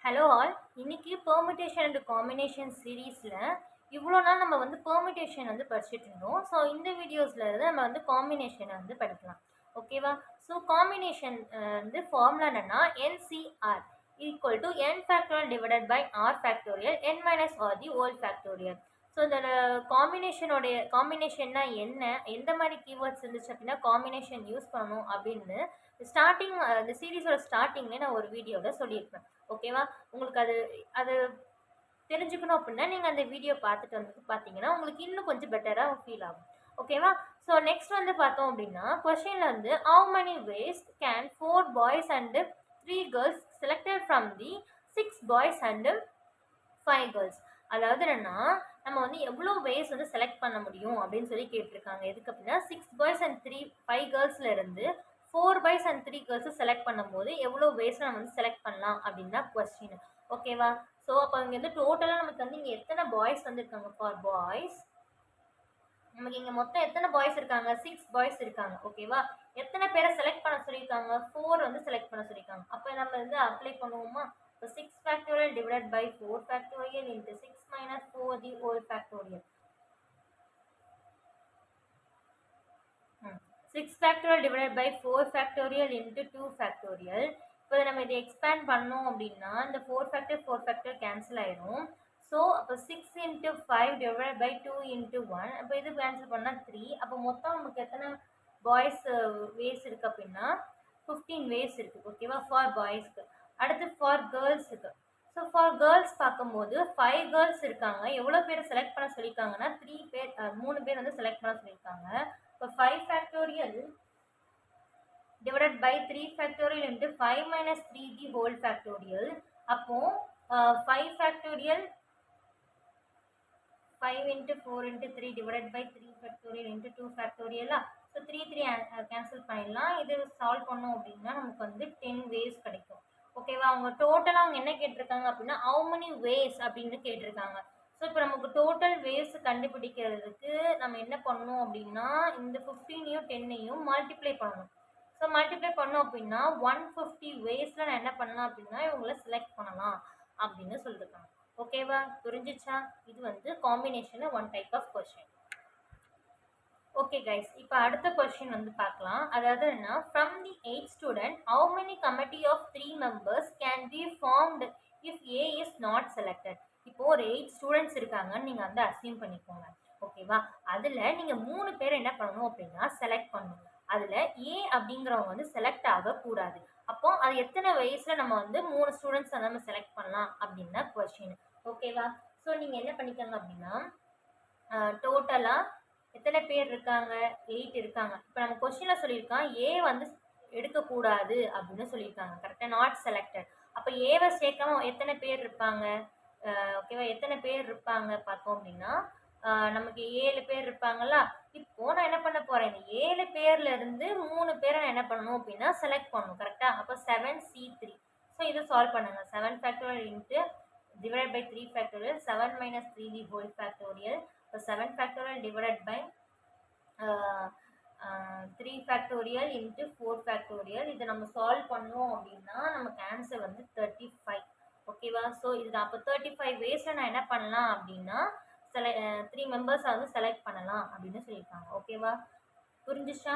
Hello all. இன்னைக்கு permutation and combination சீரீஸில் இவ்வளோ நாள் நம்ம வந்து பெர்முடேஷன் வந்து படிச்சுட்டு இருந்தோம். ஸோ இந்த வீடியோஸில் இருந்து நம்ம வந்து காம்பினேஷனை வந்து படிக்கலாம். ஓகேவா? ஸோ காம்பினேஷன் வந்து ஃபார்முலா என்னன்னா NCR equal to n factorial divided by r factorial n minus r the whole factorial. So இந்த காம்பினேஷன்னா என்ன, எந்த மாதிரி கீவேர்ட்ஸ் இருந்துச்சு அப்படின்னா காம்பினேஷன் யூஸ் பண்ணணும் அப்படின்னு ஸ்டார்டிங் இந்த சீரீஸோட ஸ்டார்டிங்லேயே நான் ஒரு வீடியோவில் சொல்லியிருப்பேன். ஓகேவா? உங்களுக்கு அது அது தெரிஞ்சுக்கணும் அப்படின்னா நீங்கள் அந்த வீடியோ பார்த்துட்டு வந்து பார்த்தீங்கன்னா உங்களுக்கு இன்னும் கொஞ்சம் பெட்டராக ஃபீல் ஆகும். ஓகேவா? ஸோ நெக்ஸ்ட் வந்து பார்த்தோம் அப்படின்னா கொஸ்டினில் வந்து how many ways can 4 boys and 3 girls selected from the 6 boys and 5 girls. அதாவது என்னன்னா நம்ம வந்து எவ்வளோ வேஸ் வந்து செலக்ட் பண்ண முடியும் அப்படின்னு சொல்லி கேட்டிருக்காங்க. எதுக்கு அப்படின்னா 6 boys and 5 girlsல இருந்து 4 boys and 3 girls செலக்ட் பண்ணும்போது எவ்வளோ வேஸ் நம்ம வந்து செலக்ட் பண்ணலாம் அப்படின்னு தான் கொஸ்டின். ஓகேவா? ஸோ அப்போ இங்கே வந்து டோட்டலாக நமக்கு வந்து இங்கே எத்தனை பாய்ஸ் வந்துருக்காங்க ஃபார் பாய்ஸ், நமக்கு இங்கே மொத்தம் எத்தனை பாய்ஸ் இருக்காங்க, 6 பாய்ஸ் இருக்காங்க. ஓகேவா? எத்தனை பேரை செலக்ட் பண்ண சொல்லியிருக்காங்க, 4 வந்து செலக்ட் பண்ண சொல்லியிருக்காங்க. அப்போ நம்ம வந்து அப்ளை பண்ணுவோமா? இப்போ 6 factorial divided by 4 factorial into 6 minus 4 the whole factorial. 6 factorial divided by 4 factorial into 2 factorial. இப்போ நம்ம இதை எக்ஸ்பேண்ட் பண்ணோம் அப்படின்னா இந்த 4 ஃபேக்டர் கேன்சல் ஆயிடும். ஸோ அப்போ 6 இன்ட்டு 5 டிவைட் பை 2 இன்ட்டு 1. அப்போ இது கேன்சல் பண்ணால் 3. அப்போ மொத்தம் நமக்கு எத்தனை பாய்ஸ் வேஸ் இருக்குது அப்படின்னா 15 வேஸ் இருக்குது. ஓகேவா? ஃபார் பாய்ஸ்க்கு. அடுத்து ஃபார் கேர்ள்ஸுக்கு. ஸோ ஃபார் கேர்ள்ஸ் பார்க்கும்போது 5 கேர்ள்ஸ் இருக்காங்க. எவ்வளோ பேர் செலக்ட் பண்ண சொல்லியிருக்காங்கன்னா 3 பேர் வந்து செலக்ட் பண்ண சொல்லியிருக்காங்க. இப்போ 5 factorial divided by 3 factorial into 5 minus 3 the whole factorial. அப்போ 5 factorial 5 into 4 into 3 divided by 3 factorial into 2 factorial. So 3 cancel பண்ணிடலாம். இது சால்வ் பண்ணோம் அப்படின்னா நமக்கு வந்து 10 வேஸ் கிடைக்கும். ஓகேவா? அவங்க டோட்டலாக அவங்க என்ன கேட்டிருக்காங்க அப்படின்னா how many ways அப்படின்னு கேட்டிருக்காங்க. ஸோ இப்போ நமக்கு டோட்டல் வேஸ் கண்டுபிடிக்கிறதுக்கு நம்ம என்ன பண்ணணும் அப்படின்னா இந்த 15ஐயும் 10ஐயும் மல்டிப்ளை பண்ணணும். ஸோ மல்டிப்ளை பண்ணோம் அப்படின்னா 150 வேஸில் நான் என்ன பண்ணலாம் அப்படின்னா இவங்களை செலக்ட் பண்ணலாம் அப்படின்னு சொல்லியிருக்காங்க. ஓகேவா? புரிஞ்சிச்சா? இது வந்து காம்பினேஷனில் one type of question. Okay guys, இப்போ அடுத்த கொஸ்டின் வந்து பார்க்கலாம். அதாவது என்ன, from the 8 student how many committee of 3 members can be formed if A is not selected. இப்போ ஒரு 8 ஸ்டூடெண்ட்ஸ் இருக்காங்கன்னு நீங்கள் வந்து அஸ்யூம் பண்ணிக்கோங்க. ஓகேவா? அதில் நீங்கள் 3 பேர் என்ன பண்ணணும் அப்படின்னா செலக்ட் பண்ணணும். அதில் ஏ அப்படிங்கிறவங்க வந்து செலக்ட் ஆகக்கூடாது. அப்போ அது எத்தனை வயசில் நம்ம வந்து 3 ஸ்டூடெண்ட்ஸ் வந்து நம்ம செலக்ட் பண்ணலாம் அப்படின்னா கொஸ்டின். ஓகேவா? ஸோ நீங்கள் என்ன பண்ணிக்கோங்க அப்படின்னா டோட்டலாக எத்தனை பேர் இருக்காங்க, 8 இருக்காங்க. இப்போ நம்ம கொஸ்டினில் சொல்லியிருக்கான் ஏ வந்து எடுக்கக்கூடாது அப்படின்னு சொல்லியிருக்காங்க. கரெக்டாக நாட் செலக்டட். அப்போ ஏவை சேர்க்காம எத்தனை பேர் இருப்பாங்க? ஓகேவா? எத்தனை பேர் இருப்பாங்க பார்த்தோம் அப்படின்னா நமக்கு 7 பேர் இருப்பாங்களா? இப்போ நான் என்ன பண்ண போகிறேன், இந்த 7 பேர்ல இருந்து 3 பேரை நான் என்ன பண்ணணும் அப்படின்னா செலக்ட் பண்ணணும். கரெக்டாக? அப்போ 7C3. ஸோ இதை சால்வ் பண்ணுங்க. 7 factorial into divided by 3 factorial 7 minus 3 the whole factorial. So 7 factorial divided by 3 factorial into 4 factorial. இதை நம்ம சால்வ் பண்ணோம் அப்படின்னா நமக்கு ஆன்சர் வந்து 35. ஓகேவா? ஸோ இது அப்போ 35 வேஸில் நான் என்ன பண்ணலாம் அப்படின்னா 3 மெம்பர்ஸை வந்து செலக்ட் பண்ணலாம் அப்படின்னு சொல்லியிருக்காங்க. ஓகேவா? புரிஞ்சிச்சா?